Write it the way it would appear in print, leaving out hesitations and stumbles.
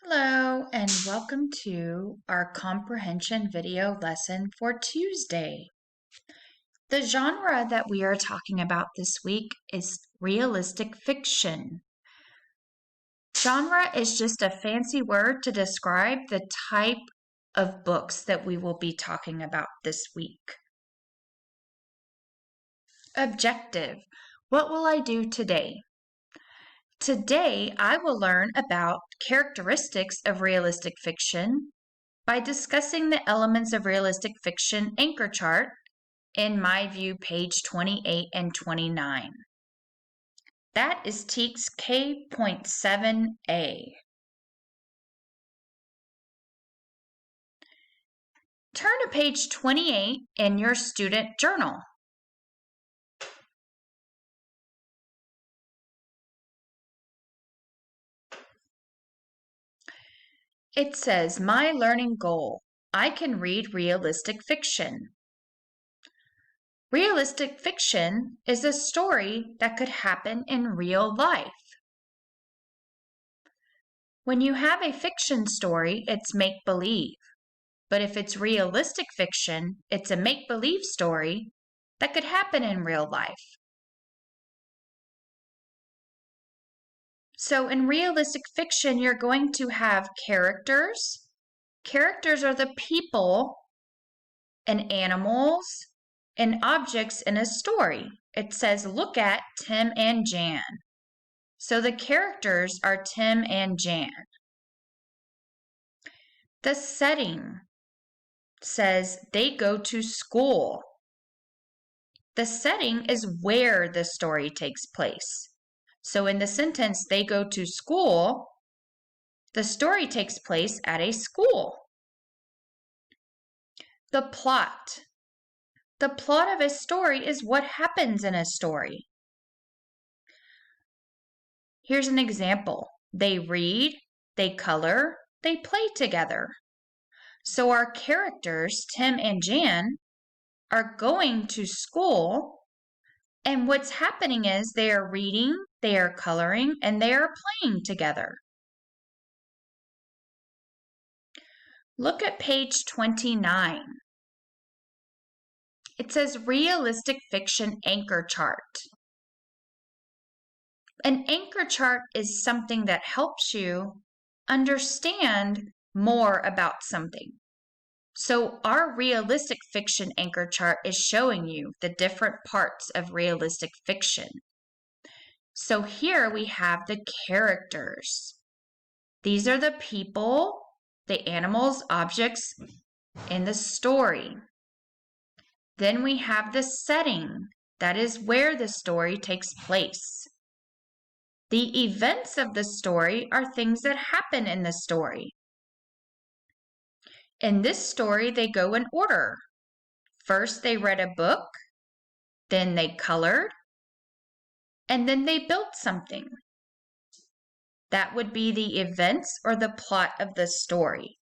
Hello and welcome to our comprehension video lesson for Tuesday. The genre that we are talking about this week is realistic fiction. Genre is just a fancy word to describe the type of books that we will be talking about this week. Objective. What will I do today? Today, I will learn about characteristics of realistic fiction by discussing the elements of realistic fiction anchor chart in my view page 28 and 29. That is TEKS K.7a. Turn to page 28 in your student journal. It says, my learning goal. I can read realistic fiction. Realistic fiction is a story that could happen in real life. When you have a fiction story, it's make-believe. But if it's realistic fiction, it's a make-believe story that could happen in real life. So in realistic fiction, you're going to have characters. Characters are the people and animals and objects in a story. It says, look at Tim and Jan. So the characters are Tim and Jan. The setting says they go to school. The setting is where the story takes place. So in the sentence, they go to school, the story takes place at a school. The plot. The plot of a story is what happens in a story. Here's an example. They read, they color, they play together. So our characters, Tim and Jan, are going to school, and what's happening is they are reading, they are coloring, and they are playing together. Look at page 29. It says realistic fiction anchor chart. An anchor chart is something that helps you understand more about something. So our realistic fiction anchor chart is showing you the different parts of realistic fiction. So here we have the characters. These are the people, the animals, objects in the story. Then we have the setting. That is where the story takes place. The events of the story are things that happen in the story. In this story, they go in order. First, they read a book, then they colored, and then they built something. That would be the events or the plot of the story.